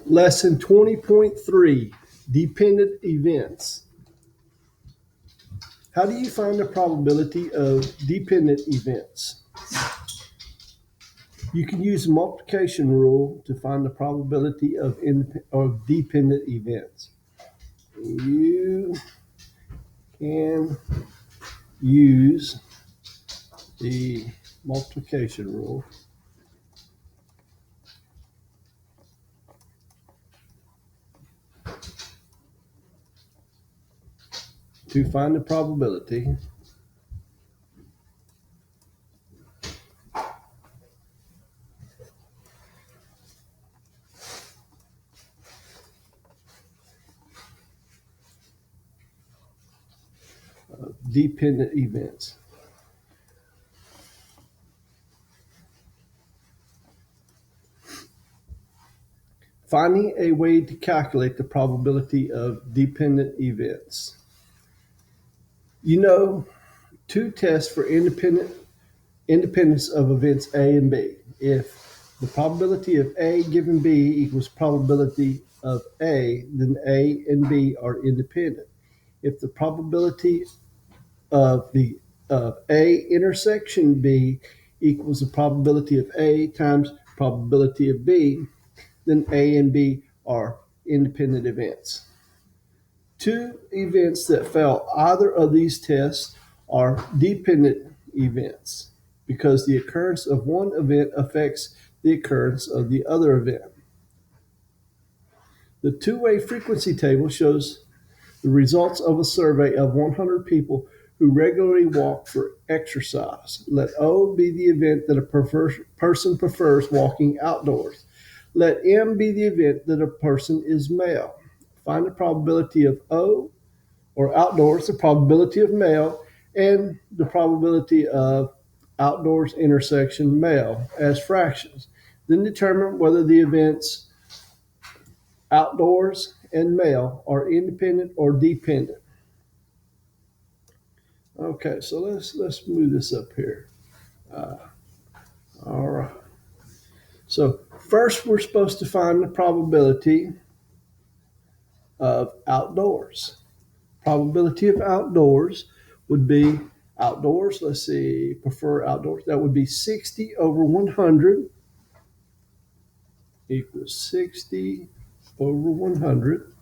Lesson 20.3, Dependent Events. How do you find the probability of dependent events? You can use the multiplication rule to find the probability of dependent events. You can use the multiplication rule to find the probability of dependent events. Finding a way to calculate the probability of dependent events. You know, two tests for independence of events A and B. If the probability of A given B equals probability of A, then A and B are independent. If the probability of A intersection B equals the probability of A times probability of B, then A and B are independent events. Two events that fail either of these tests are dependent events because the occurrence of one event affects the occurrence of the other event. The two-way frequency table shows the results of a survey of 100 people who regularly walk for exercise. Let O be the event that a person prefers walking outdoors. Let M be the event that a person is male. Find the probability of O, or outdoors, the probability of male, and the probability of outdoors intersection male as fractions. Then determine whether the events outdoors and male are independent or dependent. Okay, so let's move this up here. All right. So first, we're supposed to find the probability of outdoors. Probability of outdoors would be outdoors. Let's see, prefer outdoors. That would be 60 over 100 equals 60 over 100.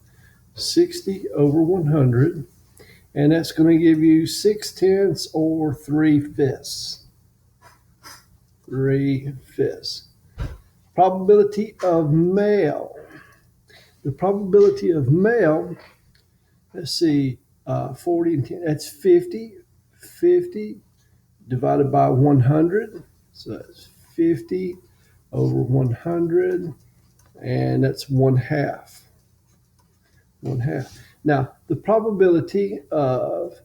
60 over 100. And that's going to give you 6/10 or 3/5. 3/5. Probability of male. The probability of male, let's see, 40 and 10, that's 50. 50 divided by 100. So that's 50 over 100. And that's 1/2. 1/2. Now, the probability of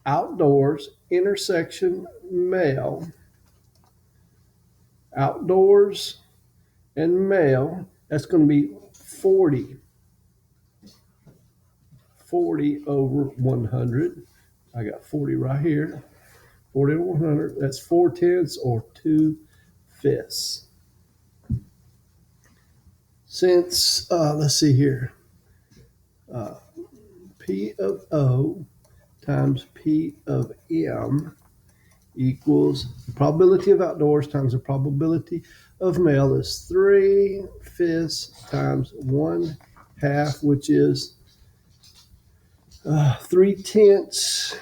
outdoors intersection male, outdoors and male, that's going to be 40. 40 over 100. I got 40 right here. 40 over 100. That's 4/10 or 2/5. Since, let's see here, P of O times P of M equals the probability of outdoors times the probability of male is 3/5 times 1/2, which is 3/10.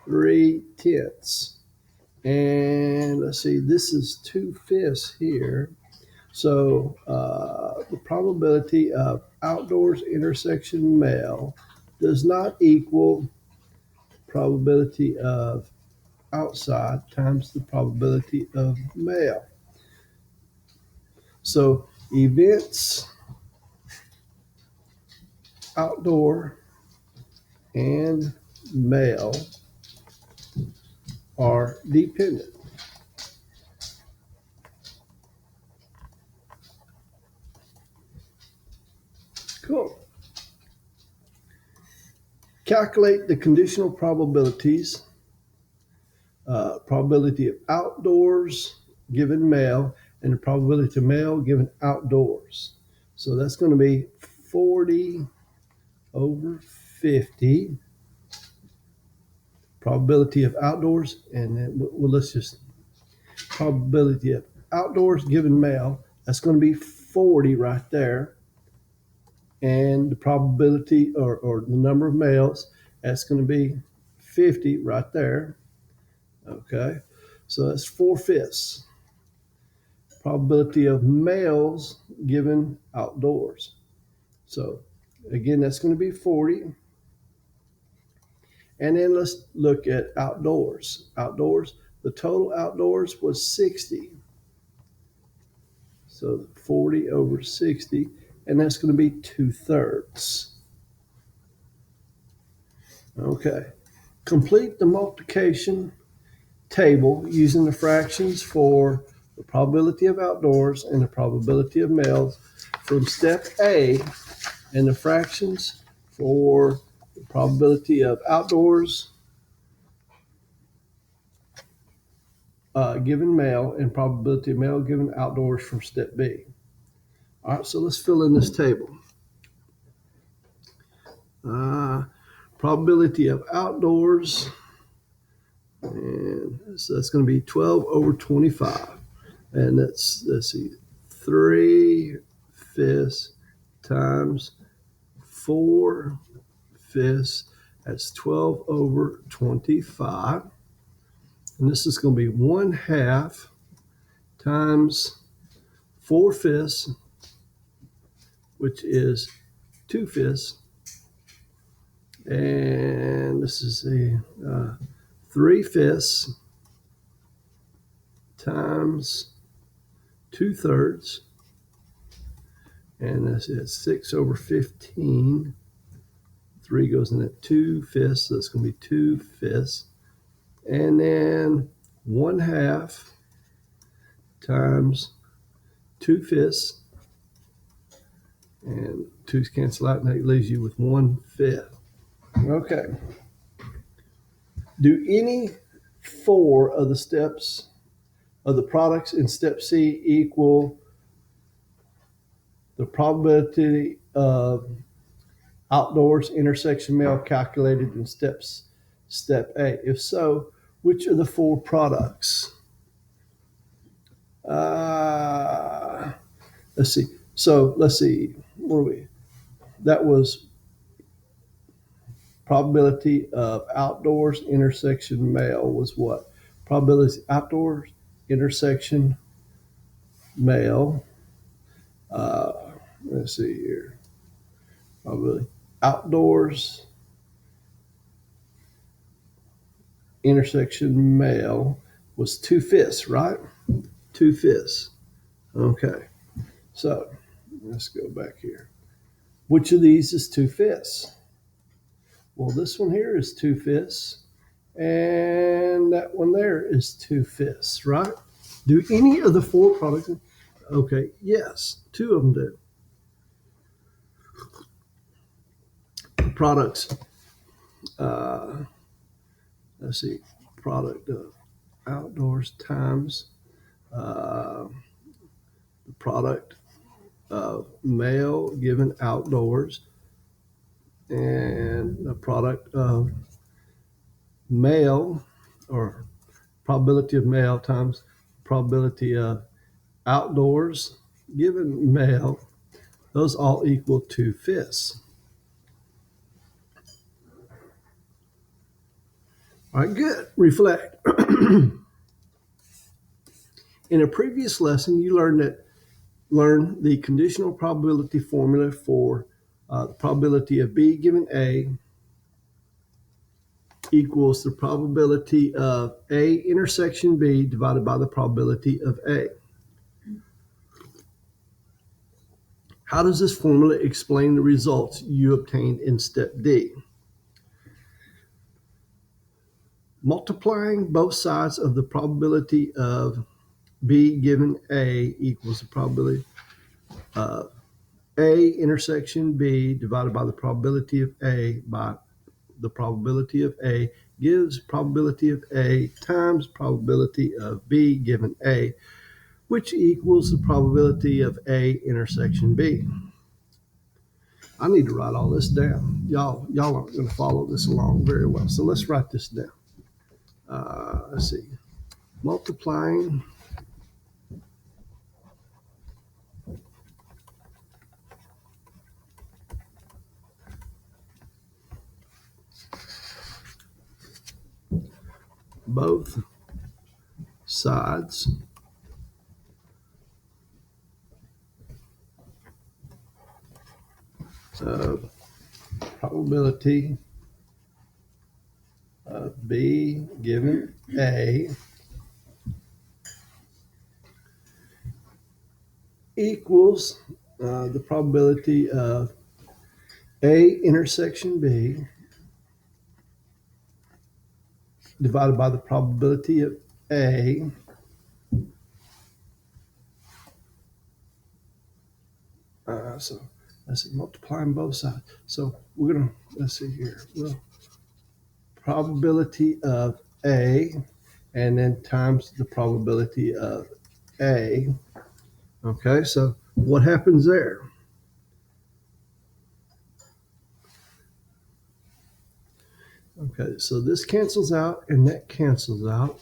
3/10. And let's see, this is 2/5 here. So the probability of outdoors intersection male does not equal probability of outside times the probability of male. So events outdoor and male are dependent. Cool. Calculate the conditional probabilities. Probability of outdoors given male and the probability of male given outdoors. So that's going to be 40 over 50. Probability of outdoors, and then let's just probability of outdoors given male. That's going to be 40 right there. And the probability or the number of males, that's going to be 50 right there. Okay, so that's 4/5. Probability of males given outdoors. So again, that's going to be 40. And then let's look at outdoors. Outdoors, the total outdoors was 60. So 40 over 60, and that's going to be 2/3. Okay. Complete the multiplication table using the fractions for the probability of outdoors and the probability of males from step A, and the fractions for the probability of outdoors given male and probability of male given outdoors from step B. All right, so let's fill in this table. Probability of outdoors, and so that's going to be 12 over 25. And let's see, 3/5 times 4/5, that's 12 over 25. And this is going to be 1/2 times 4/5, which is 2/5. And this is a 3/5 times 2/3. And that's it, 6 over 15. 3 goes in at 2/5, so that's going to be 2/5. And then 1/2 times 2/5. And 2's cancel out, and that leaves you with 1/5. Okay. Do any 4 of the steps of the products in step C equal the probability of outdoors intersection male calculated in step A? If so, which of the 4 products? Let's see. So let's see. What are we? That was probability of outdoors intersection male was what? Probability outdoors intersection male. Let's see here. Probability outdoors intersection male was 2/5, right? 2/5. Okay. So let's go back here. Which of these is 2/5? Well, this one here is 2/5, and that one there is 2/5, right? Do any of the 4 products? Okay, yes, 2 of them do. Products. Let's see. Product of outdoors times the product of male given outdoors, and the product of male, or probability of male times probability of outdoors given male, those all equal 2/5. All right, good. Reflect. In a previous lesson, you learned the conditional probability formula for the probability of B given A equals the probability of A intersection B divided by the probability of A. How does this formula explain the results you obtained in step D? Multiplying both sides of the probability of B given A equals the probability of A intersection B divided by the probability of A by the probability of A gives probability of A times probability of B given A, which equals the probability of A intersection B. I need to write all this down. Y'all aren't going to follow this along very well. So let's write this down. Let's see. Multiplying both sides of probability of B given A equals the probability of A intersection B divided by the probability of A so let's see, multiplying both sides. So we're going to, let's see here. Well, probability of A and then times the probability of A. Okay, so what happens there? Okay, so this cancels out and that cancels out.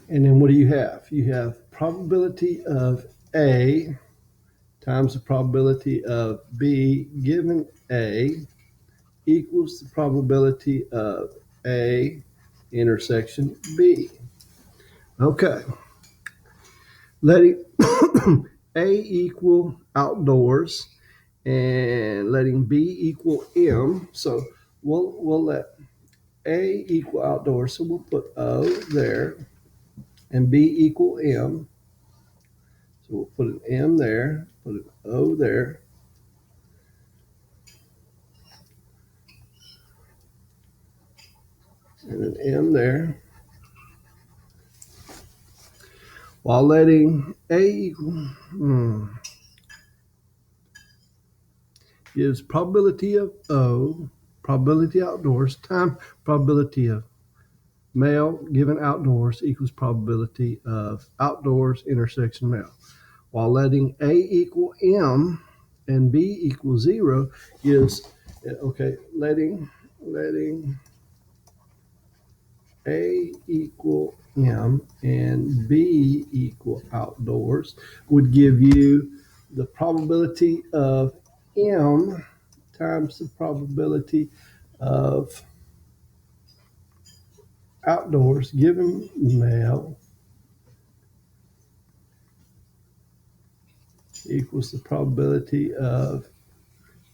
And then what do you have? You have probability of A times the probability of B given A equals the probability of A intersection B. Okay. Letting A equal outdoors and letting B equal M. So we'll let A equal outdoors. So we'll put O there and B equal M. So we'll put an M there, put an O there. And an M there. While letting A equal gives probability of O, probability outdoors, times probability of male given outdoors equals probability of outdoors intersection male. While letting A equal M and B equal 0 is, okay, letting A equal M and B equal outdoors would give you the probability of M times the probability of outdoors given male equals the probability of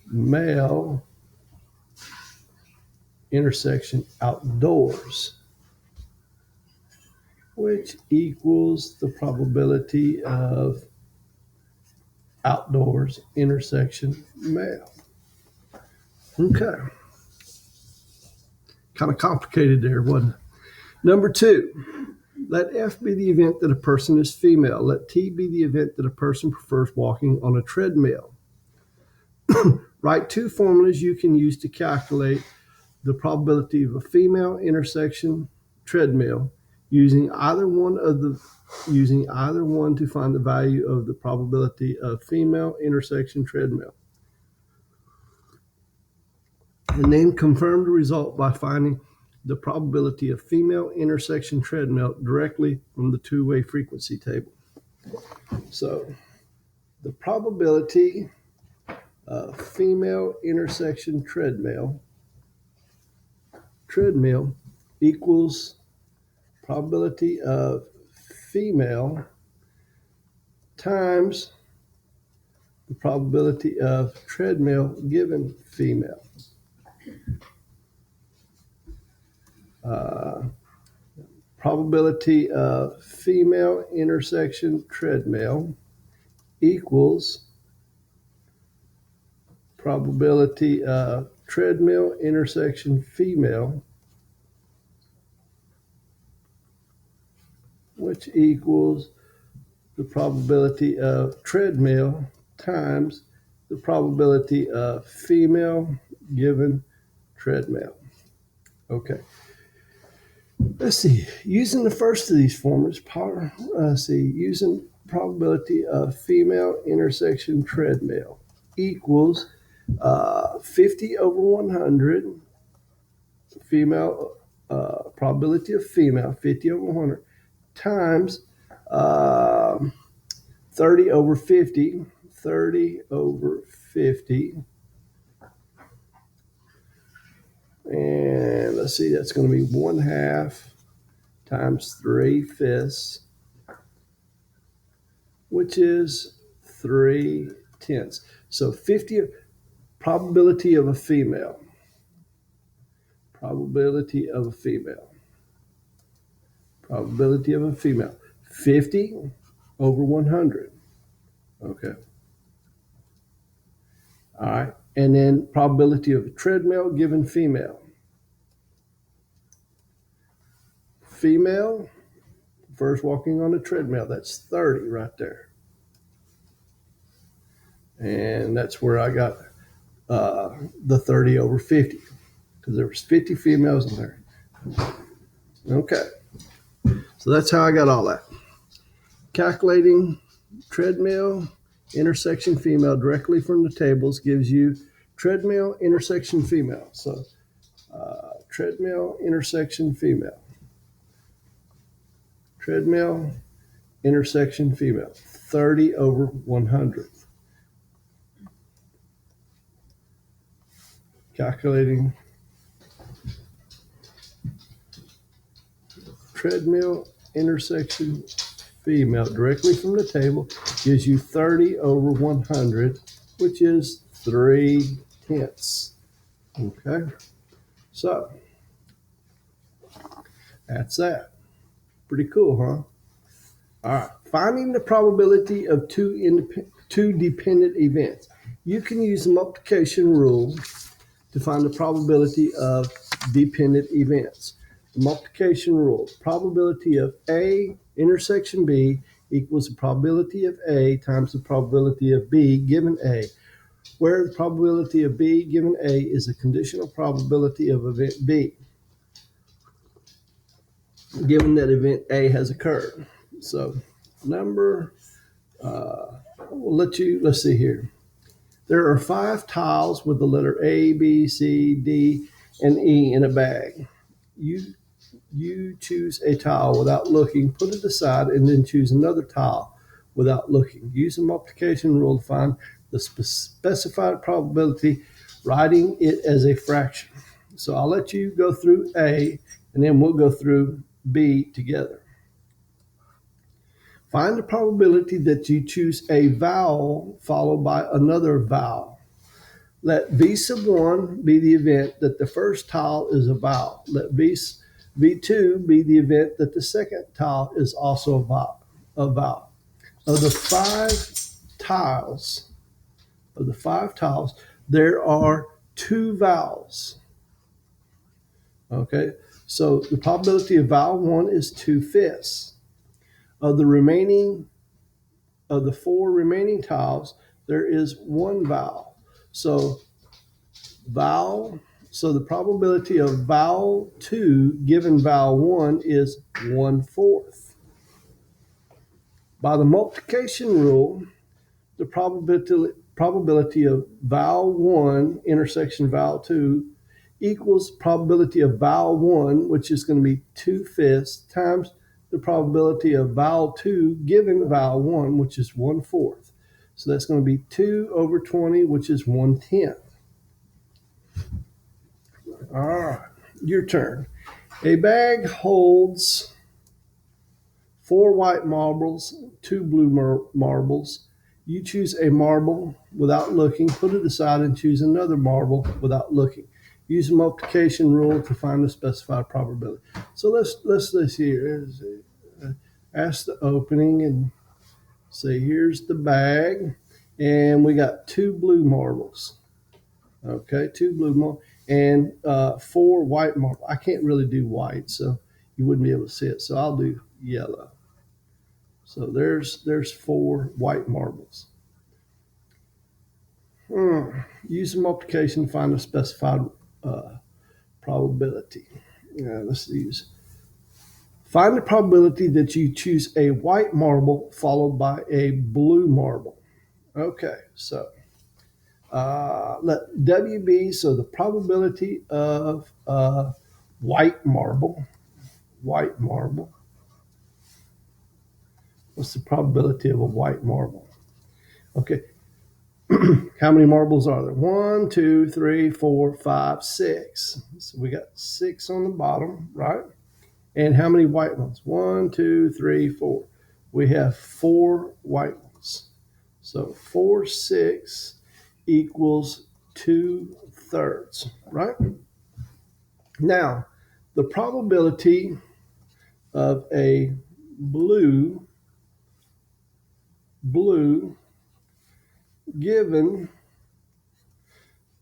male intersection outdoors, which equals the probability of outdoors intersection male. Okay. Kind of complicated there, wasn't it? Number 2, let F be the event that a person is female. Let T be the event that a person prefers walking on a treadmill. Write 2 formulas you can use to calculate the probability of a female intersection treadmill using either one to find the value of the probability of female intersection treadmill. And then confirm the result by finding the probability of female intersection treadmill directly from the two-way frequency table. So the probability of female intersection treadmill equals probability of female times the probability of treadmill given female. Probability of female intersection treadmill equals probability of treadmill intersection female, which equals the probability of treadmill times the probability of female given treadmill. Okay. Let's see. Using the first of these formulas, using probability of female intersection treadmill equals 50 over 100 female probability of female 50 over 100 times 30 over 50 and let's see, that's going to be 1/2 times 3/5, which is 3/10. So 50 probability of a female. Probability of a female. 50 over 100. Okay. All right. And then probability of a treadmill given female. Female, first walking on a treadmill, that's 30 right there. And that's where I got the 30 over 50, because there was 50 females in there. Okay. So that's how I got all that. Calculating treadmill intersection female directly from the tables gives you treadmill intersection female. So treadmill intersection female. Treadmill intersection female. 30 over 100. Calculating treadmill intersection female directly from the table gives you 30 over 100, which is 3/10. Okay, so that's that. Pretty cool, huh? All right, finding the probability of two dependent events. You can use the multiplication rule to find the probability of dependent events. The multiplication rule, probability of A intersection B equals the probability of A times the probability of B given A, where the probability of B given A is a conditional probability of event B, given that event A has occurred. So let's see here. There are 5 tiles with the letter A, B, C, D, and E in a bag. You choose a tile without looking, put it aside, and then choose another tile without looking. Use the multiplication rule to find the specified probability, writing it as a fraction. So I'll let you go through A, and then we'll go through B together. Find the probability that you choose a vowel followed by another vowel. Let V1 be the event that the first tile is a vowel. Let V2 be the event that the second tile is also a vowel. Of the five tiles, there are 2 vowels. Okay, so the probability of vowel 1 is 2/5. Of the 4 remaining tiles, there is 1 vowel. So the probability of vowel 2 given vowel 1 is 1/4. By the multiplication rule, the probability of vowel 1 intersection vowel 2 equals probability of vowel 1, which is going to be 2/5, times the probability of vowel 2 given vowel 1, which is 1/4. So that's going to be 2 over 20, which is 1/10. All right, your turn. A bag holds 4 white marbles, 2 blue marbles. You choose a marble without looking, put it aside, and choose another marble without looking. Use the multiplication rule to find the specified probability. So let's see here. Ask the opening and say, here's the bag, and we got 2 blue marbles. Okay, 2 blue marbles and 4 white marbles. I can't really do white, so you wouldn't be able to see it. So I'll do yellow. So there's 4 white marbles. Use multiplication to find a specified probability. Let's use. Find the probability that you choose a white marble followed by a blue marble. Okay, so let WB, so the probability of white marble. What's the probability of a white marble? Okay, how many marbles are there? 1, 2, 3, 4, 5, 6. So we got 6 on the bottom, right? And how many white ones? 1, 2, 3, 4. We have 4 white ones. So 4, 6 equals 2/3, right? Now, the probability of a blue given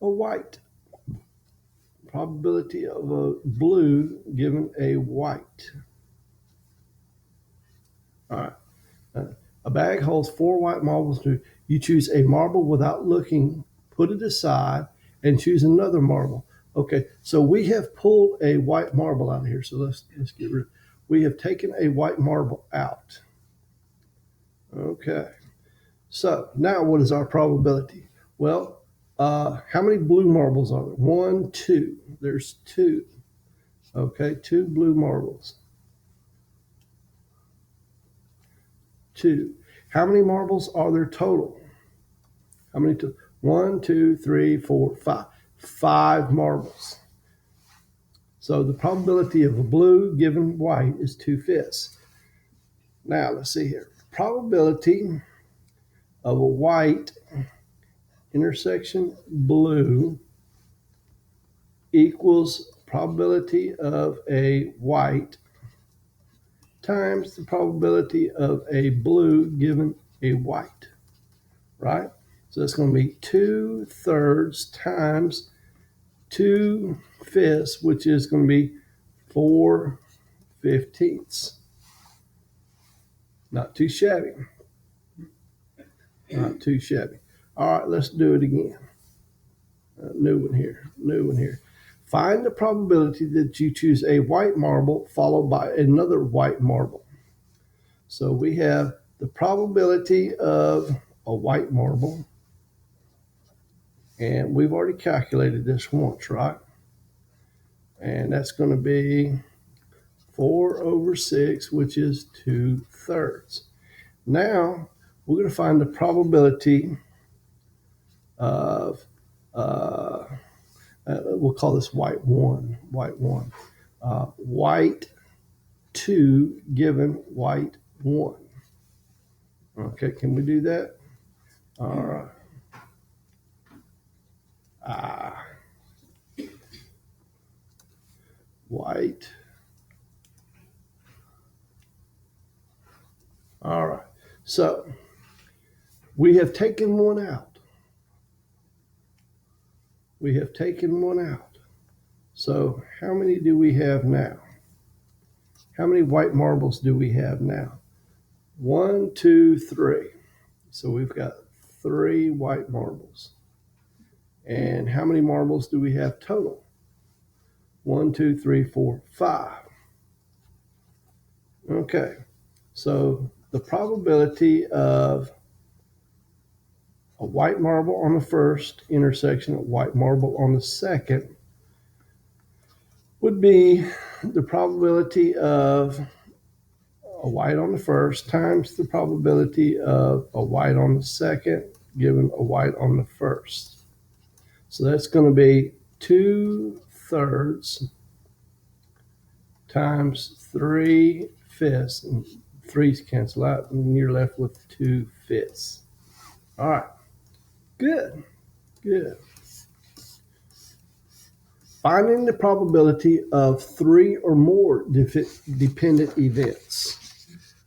a white. Probability of a blue given a white. All right. A bag holds 4 white marbles. You choose a marble without looking, put it aside, and choose another marble. Okay, so we have pulled a white marble out of here. So let's get rid. We have taken a white marble out. Okay, so now what is our probability? Well, how many blue marbles are there? 1, 2. There's 2. Okay, 2 blue marbles. 2. How many marbles are there total? How many? 1, 2, 3, 4, 5. 5 marbles. So the probability of a blue given white is 2/5. Now let's see here. Probability of a white intersection blue equals probability of a white times the probability of a blue given a white, right? So it's going to be 2/3 times 2/5, which is going to be 4/15. Not too shabby. Not too shabby. All right, let's do it again. New one here. Find the probability that you choose a white marble followed by another white marble. So we have the probability of a white marble, and we've already calculated this once, right? And that's going to be 4/6, which is 2/3. Now we're going to find the probability of we'll call this white 1. White 2 given white 1. Okay, can we do that? All right. White. All right. So we have taken one out. So how many do we have now? How many white marbles do we have now? 1, 2, 3. So we've got 3 white marbles. And how many marbles do we have total? 1, 2, 3, 4, 5. Okay. So the probability of a white marble on the first intersection, a white marble on the second, would be the probability of a white on the first times the probability of a white on the second given a white on the first. So that's going to be 2/3 times 3/5, and 3's cancel out, and you're left with 2/5. All right, good. Finding the probability of 3 or more dependent events.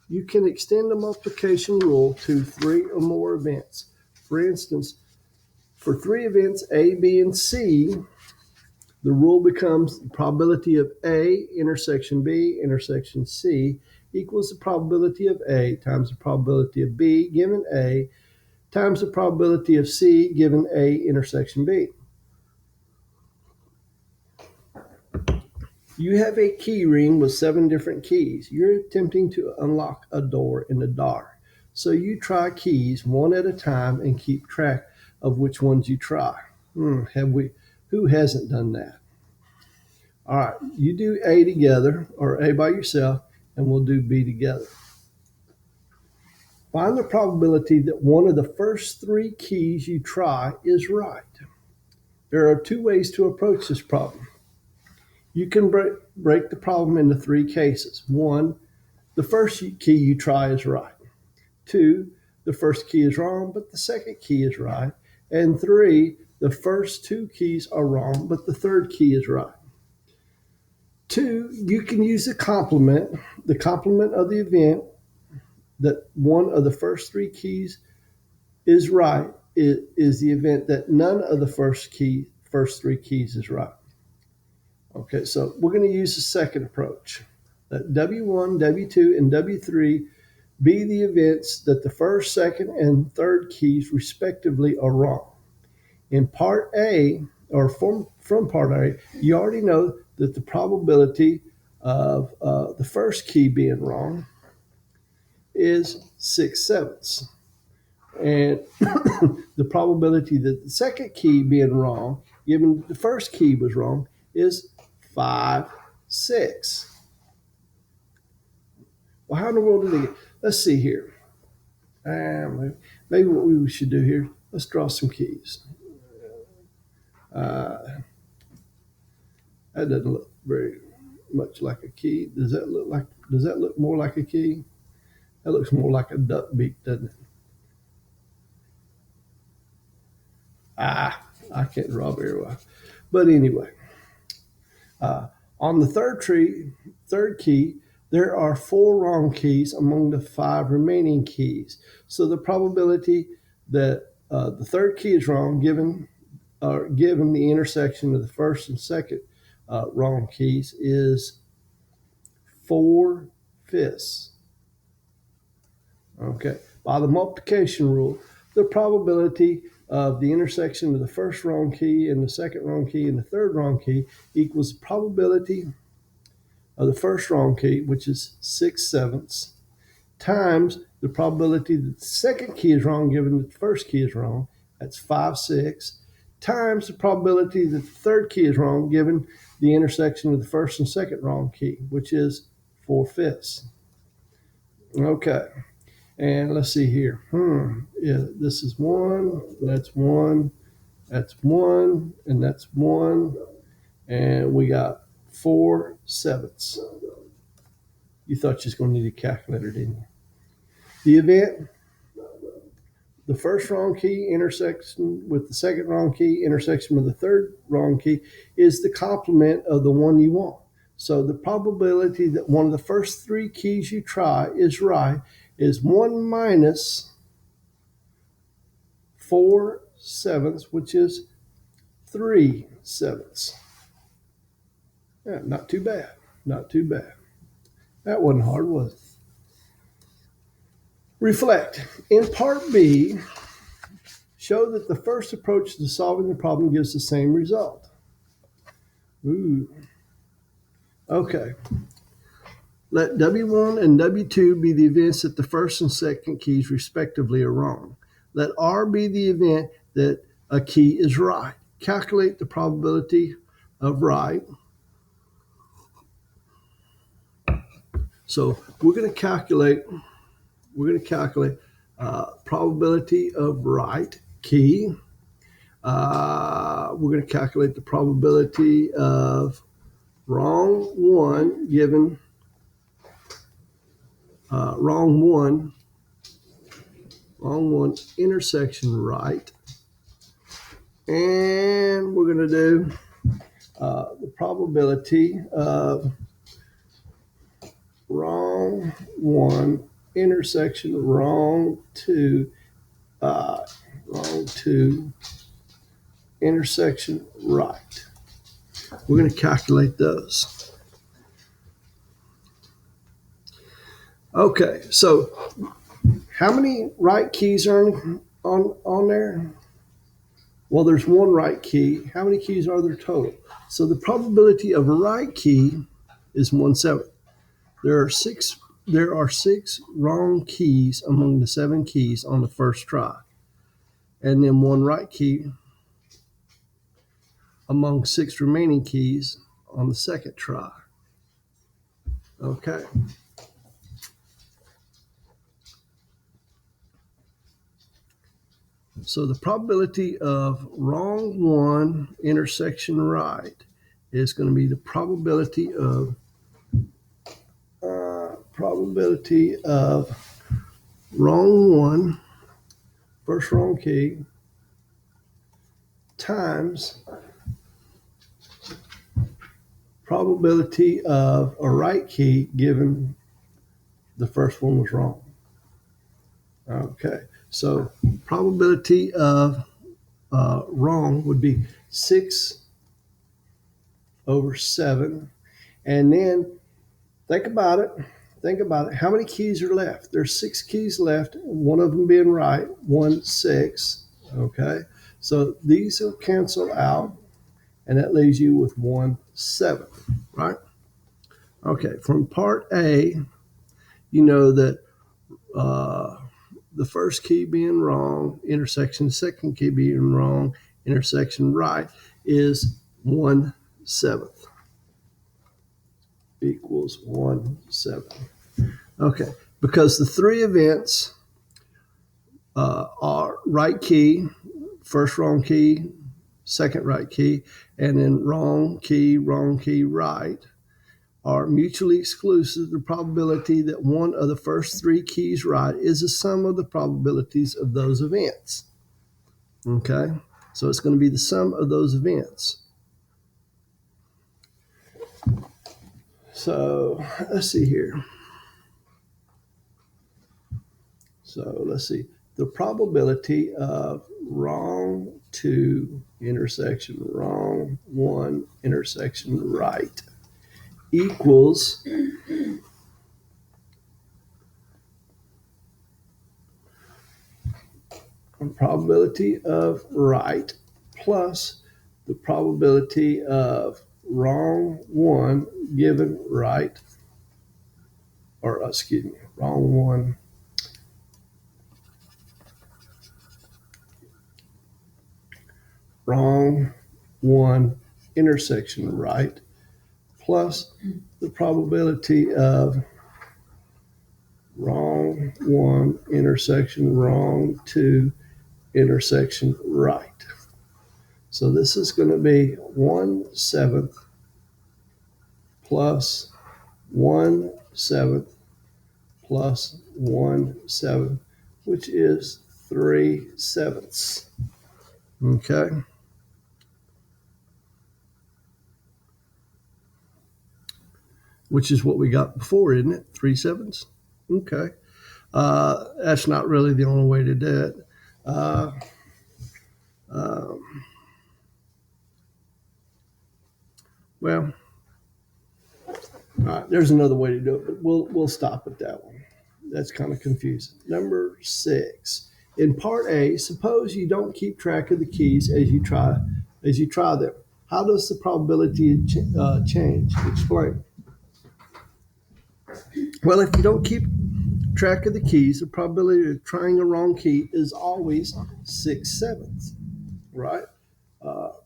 You can extend the multiplication rule to 3 or more events. For instance, for 3 events A, B, and C, the rule becomes the probability of A intersection B intersection C equals the probability of A times the probability of B given A times the probability of C given A intersection B. You have a key ring with 7 different keys. You're attempting to unlock a door in the dark. So you try keys one at a time and keep track of which ones you try. Who hasn't done that? All right, you do A together or A by yourself, and we'll do B together. Find the probability that one of the first 3 keys you try is right. There are 2 ways to approach this problem. You can break the problem into 3 cases. 1, the first key you try is right. 2, the first key is wrong, but the second key is right. And 3, the first 2 keys are wrong, but the third key is right. 2, you can use the complement of the event that one of the first 3 keys is right is the event that none of the first 3 keys is right. Okay, so we're going to use the second approach. Let W1, W2, and W3 be the events that the first, second, and third keys respectively are wrong. In part A, or from part A, you already know that the probability of the first key being wrong is 6/7. And the probability that the second key being wrong, given the first key was wrong, is 5/6. Well, how in the world did they get? Let's see here. Maybe what we should do here, let's draw some keys. That doesn't look very much like a key. Does that look more like a key? That looks more like a duck beak, doesn't it? I can't draw very well. But anyway, on the third key, there are 4 wrong keys among the 5 remaining keys. So the probability that the third key is wrong, given the intersection of the first and second wrong keys, is 4/5. Okay. By the multiplication rule, the probability of the intersection of the first wrong key and the second wrong key and the third wrong key equals the probability of the first wrong key, which is 6/7, times the probability that the second key is wrong given that the first key is wrong, that's 5/6, times the probability that the third key is wrong given the intersection of the first and second wrong key, which is 4/5. Okay. And let's see here. Yeah, this is 1, that's 1, that's 1, and that's 1. And we got 4/7. You thought you was going to need a calculator, didn't you? The event, the first wrong key intersection with the second wrong key, intersection with the third wrong key, is the complement of the one you want. So the probability that one of the first 3 keys you try is right is 1 minus 4/7, which is 3/7. Yeah, not too bad. Not too bad. That wasn't hard, was it? Reflect. In part B, show that the first approach to solving the problem gives the same result. Ooh. Okay. Let W1 and W2 be the events that the first and second keys respectively are wrong. Let R be the event that a key is right. Calculate the probability of right. So we're going to calculate probability of right key. We're going to calculate the probability of wrong one given wrong one intersection right. And we're going to do the probability of wrong 1 intersection wrong 2 intersection right. We're going to calculate those. Okay, so how many right keys are on there? Well, there's one right key. How many keys are there total? So the probability of a right key is 1/7. There are six. There are six wrong keys among the 7 keys on the first try, and then one right key among 6 remaining keys on the second try. Okay. So the probability of wrong one intersection right is going to be the probability of wrong one, first wrong key, times probability of a right key given the first one was wrong. Okay, so probability of wrong would be 6/7. And then think about it. Think about it. How many keys are left? There's 6 keys left, one of them being right, 1/6. Okay, so these will cancel out, and that leaves you with 1/7, right? Okay, from part A, you know that the first key being wrong, intersection, second key being wrong, intersection right, is 1/7 equals 1/7. Okay, because the 3 events are right key, first wrong key, second right key, and then wrong key, right, are mutually exclusive. The probability that one of the first 3 keys right is the sum of the probabilities of those events. Okay, so it's going to be the sum of those events. So let's see here. So let's see. The probability of wrong 2 intersection wrong 1 intersection right equals the probability of right plus the probability of wrong 1 given right, or excuse me, wrong 1 wrong 1 intersection right plus the probability of wrong 1 intersection wrong 2 intersection right. So this is going to be 1/7 plus 1/7 plus 1/7, which is 3/7. Okay. Which is what we got before, isn't it? 3/7. Okay. That's not really the only way to do it. Well, all right, there's another way to do it, but we'll stop at that one. That's kind of confusing. Number 6. In part A, suppose you don't keep track of the keys as you try them. How does the probability change? Explain. Well, if you don't keep track of the keys, the probability of trying a wrong key is always 6/7, right?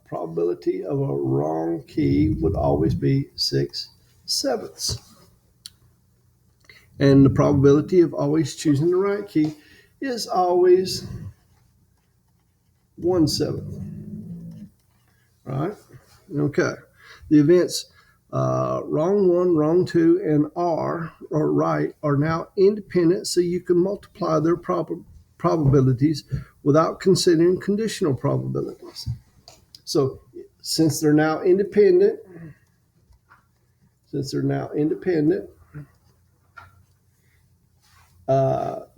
Probability of a wrong key would always be 6/7. And the probability of always choosing the right key is always 1/7, right? Okay. The events wrong 1, wrong 2, and R, or right, are now independent, so you can multiply their probabilities without considering conditional probabilities. So since they're now independent,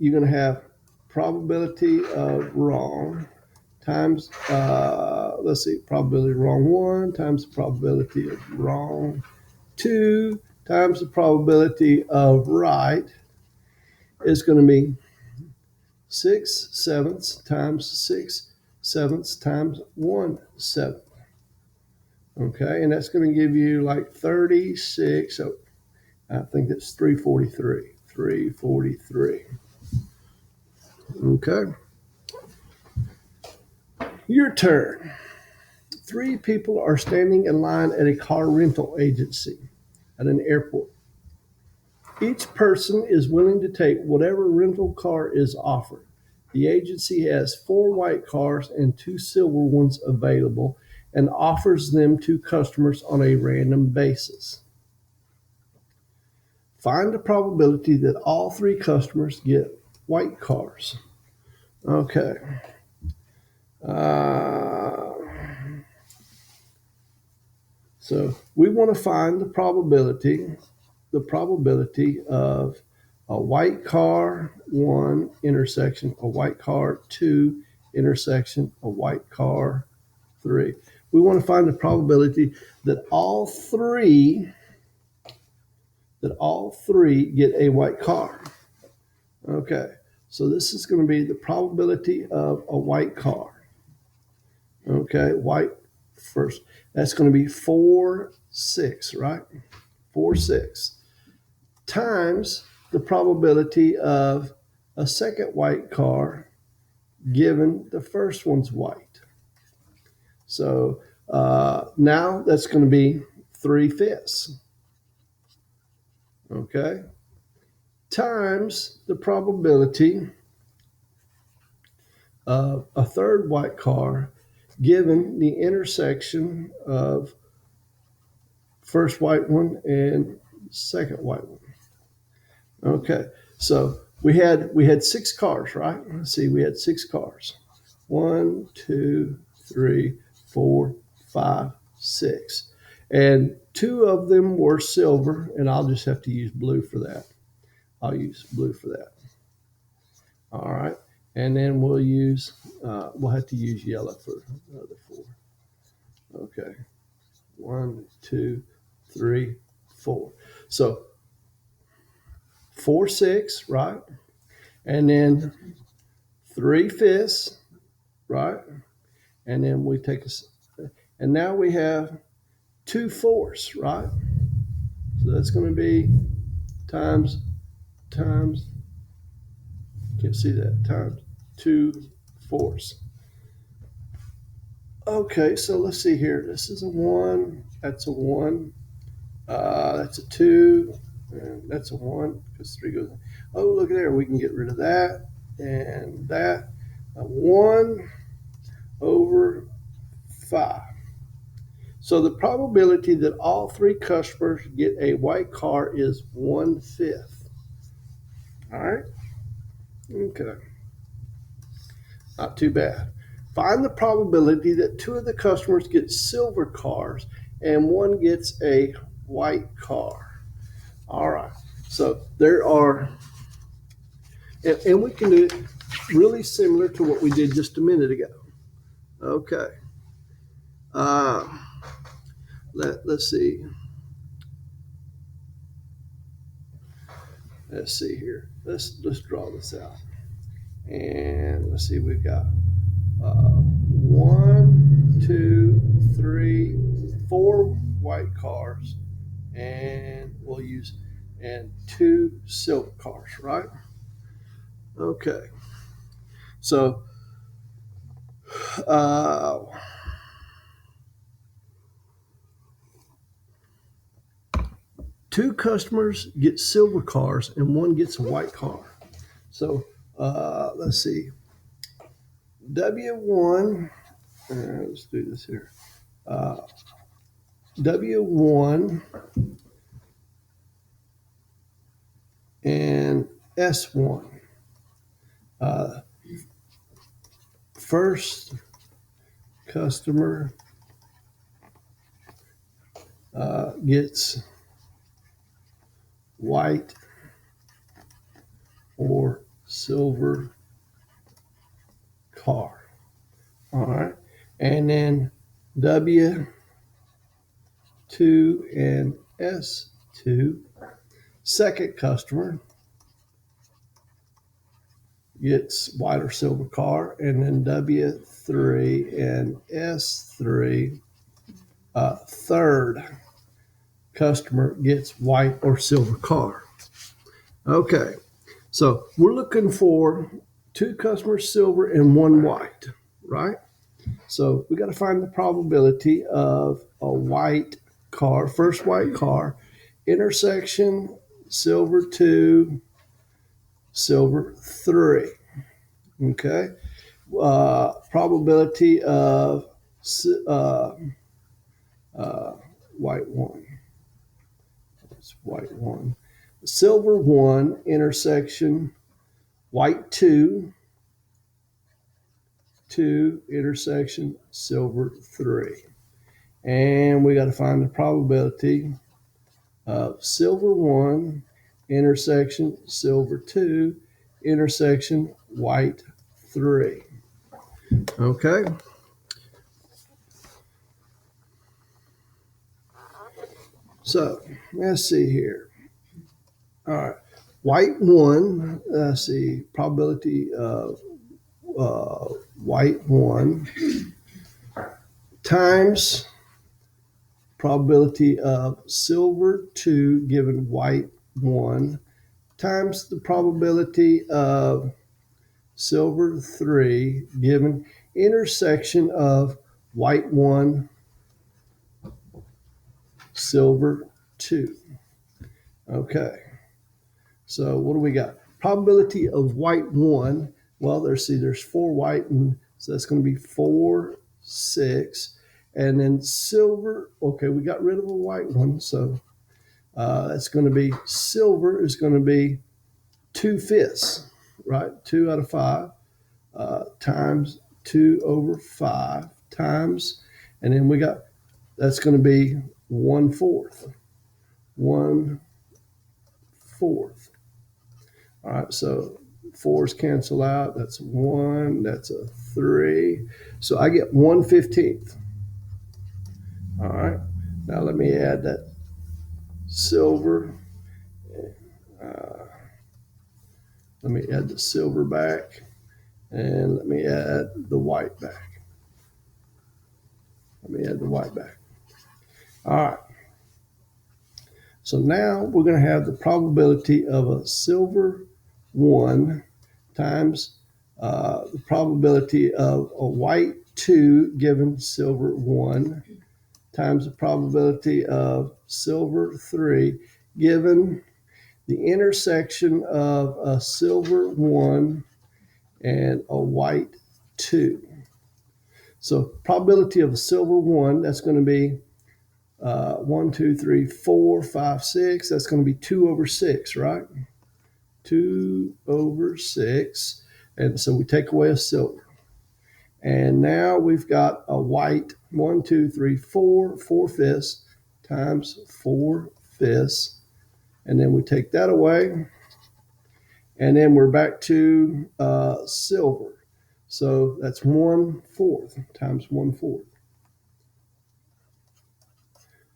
you're going to have probability of wrong times, probability of wrong 1 times the probability of wrong 2 times the probability of right is going to be 6/7 times 6/7 times 1/7. Okay, and that's going to give you like 36. So I think that's 343. 343. Okay. Your turn. 3 people are standing in line at a car rental agency at an airport. Each person is willing to take whatever rental car is offered. The agency has 4 white cars and 2 silver ones available and offers them to customers on a random basis. Find the probability that all 3 customers get white cars. Okay. So we want to find the probability of a white car 1 intersection, a white car 2 intersection, a white car 3. We want to find the probability that all three get a white car. Okay, so this is going to be the probability of a white car. Okay, white first. That's going to be 4, 6, right? 4, 6 times the probability of a second white car given the first one's white. So now that's going to be 3/5. Okay, times the probability of a third white car given the intersection of first white one and second white one. Okay, so we had 6 cars, right? Let's see, we had 6 cars. 1, 2, 3, 4, 5, 6. And 2 of them were silver, and I'll just have to use blue for that. I'll use blue for that. All right. And then we'll have to use yellow for the other 4. Okay. 1, 2, 3, 4. So 4, 6, right? And then 3/5, right? And then we take and now we have 2 4s, right? So that's going to be times, can't see that, times 2 4s. Okay, so let's see here. This is a 1, that's a 1, that's a 2, and that's a 1 because 3 goes. Oh, look at there. We can get rid of that and that. 1/5. So the probability that all 3 customers get a white car is 1/5. All right. Okay. Not too bad. Find the probability that 2 of the customers get silver cars and 1 gets a white car. All right. So there are, and we can do it really similar to what we did just a minute ago. Okay. Let's see. Let's see here. Let's draw this out. And let's see, we've got 1, 2, 3, 4 white cars, and we'll use 2 silver cars, right? Okay. So 2 customers get silver cars and 1 gets a white car. So let's see. W1, let's do this here. W1 and S1. First customer gets white or silver car. All right. And then W2 and S2, second customer gets white or silver car, and then W3 and S3, third customer gets white or silver car. Okay, so we're looking for two customers silver and one white, right? So we got to find the probability of a white car, first white car, intersection silver 2, silver 3. Okay, probability of uh, white 1. It's white 1. Silver 1 intersection white 2, 2 intersection silver 3. And we got to find the probability of silver 1 intersection silver 2 intersection white 3. Okay. So let's see here. All right. White 1, let's see, probability of white 1 times probability of silver 2 given white 1 times the probability of silver 3 given intersection of white 1, silver 2. Okay. So what do we got? Probability of white 1. Well, there's 4 white, and so that's going to be 4, 6. And then silver, okay, we got rid of a white one, so it's going to be silver is going to be 2/5, right? 2 out of 5 times 2 over 5 times, and then we got that's going to be 1/4, 1/4. All right, so 4s cancel out. That's 1. That's a 3. So I get 1/15. All right. Now let me add that silver. Let me add the silver back, and let me add the white back. Let me add the white back. All right. So now we're going to have the probability of a silver 1 times the probability of a white 2 given silver 1 times the probability of silver 3 given the intersection of a silver 1 and a white 2. So probability of a silver 1, that's going to be 1, 2, 3, 4, 5, 6. That's going to be 2 over 6, right? 2 over 6. And so we take away a silver. And now we've got a white 1, 2, 3, 4, 4/5 times 4/5. And then we take that away. And then we're back to silver. So that's 1/4 times 1/4.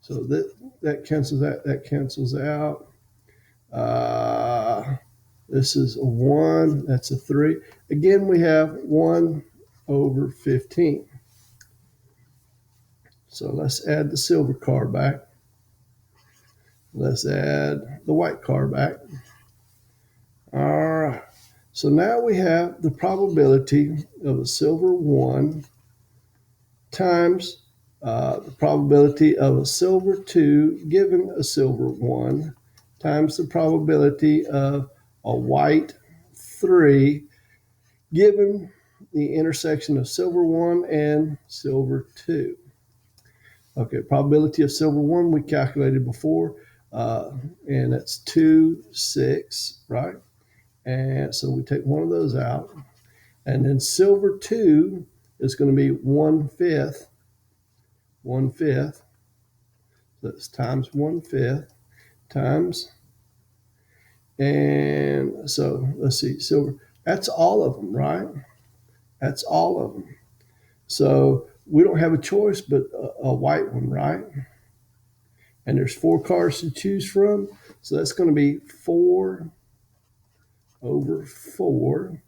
So that cancels that cancels out. This is a 1, that's a 3. Again, we have 1 over 15. So let's add the silver car back. Let's add the white car back. All right. So now we have the probability of a silver 1 times the probability of a silver 2 given a silver 1 times the probability of a white 3 given the intersection of silver 1 and silver 2. Okay, probability of silver 1 we calculated before, and that's 2, 6, right? And so we take one of those out. And then silver 2 is going to be 1/5. 1/5. So that's times 1/5 times. And so let's see, silver. That's all of them, right? That's all of them. So we don't have a choice but a white one, right? And there's 4 cars to choose from. So that's going to be 4 over 4.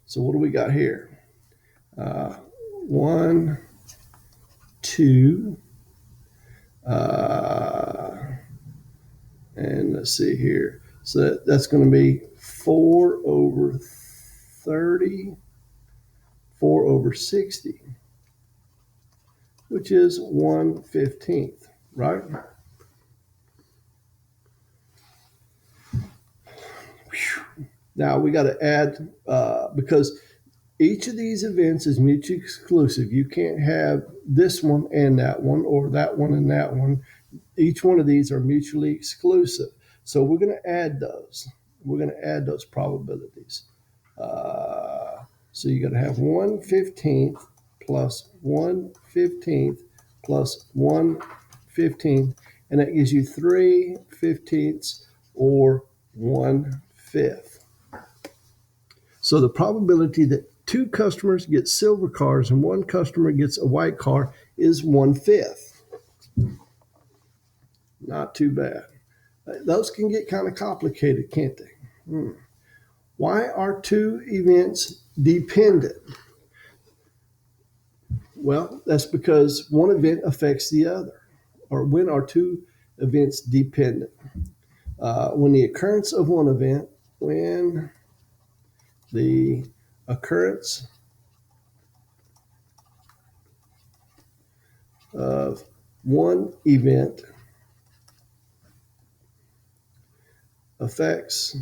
So what do we got here? 1, 2, and let's see here. So that's going to be 4 over 30, 4 over 60, which is 1/15, right? Now we got to add, because each of these events is mutually exclusive. You can't have this one and that one, or that one and that one. Each one of these are mutually exclusive. So we're going to add those. We're going to add those probabilities. So you're going to have 1/15 plus 1/15 plus 1/15, and that gives you 3/15 or 1/5. So the probability that 2 customers get silver cars and 1 customer gets a white car is 1/5. Not too bad. Those can get kind of complicated, can't they? Why are 2 events dependent? Well, that's because one event affects the other. Or when are 2 events dependent? When the occurrence of one event, when the occurrence of one event affects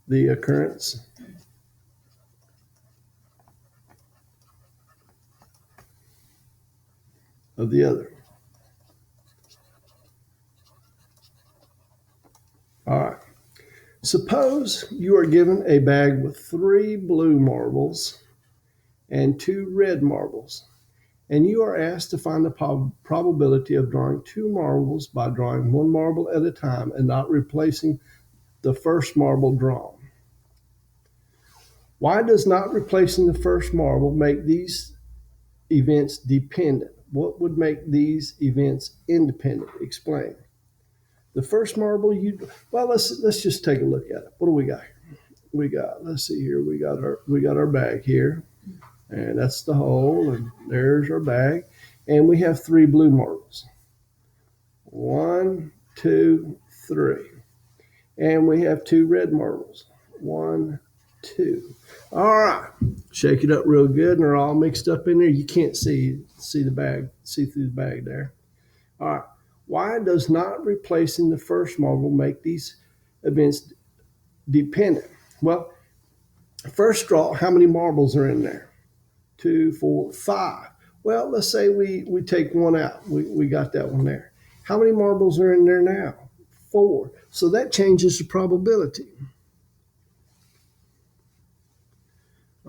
the occurrence of the other. All right. Suppose you are given a bag with 3 blue marbles and 2 red marbles, and you are asked to find the probability of drawing 2 marbles by drawing 1 marble at a time and not replacing the first marble drawn. Why does not replacing the first marble make these events dependent? What would make these events independent? Explain. The first marble let's just take a look at it. What do we got here? Let's see here. We got our bag here, and that's the hole, and there's our bag, and we have 3 blue marbles. 1, 2, 3, and we have 2 red marbles. 1, 2. All right, shake it up real good, and they're all mixed up in there. You can't see the bag, see through the bag there. All right. Why does not replacing the first marble make these events dependent? Well, first draw, how many marbles are in there? 2, 4, 5. Well, let's say we take one out. We got that one there. How many marbles are in there now? 4. So that changes the probability.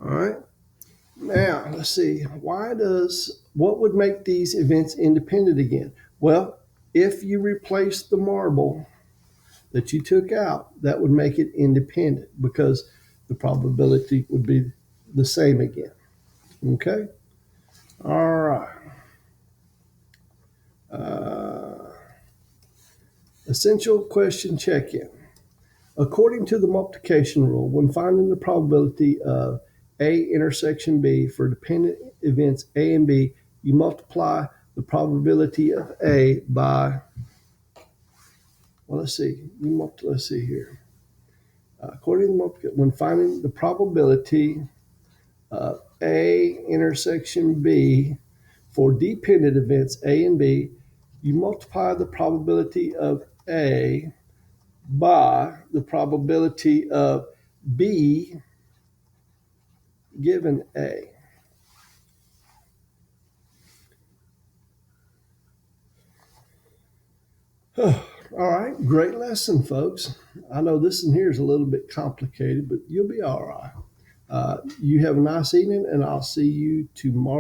All right. Now, let's see. What would make these events independent again? Well, if you replace the marble that you took out, that would make it independent because the probability would be the same again. Okay? All right. Essential question check-in. According to the multiplication rule, when finding the probability of A intersection B for dependent events A and B, you multiply the probability of A by, let's see here. According to when finding the probability of A intersection B for dependent events A and B, you multiply the probability of A by the probability of B given A. All right, great lesson, folks. I know this in here is a little bit complicated, but you'll be all right. You have a nice evening, and I'll see you tomorrow.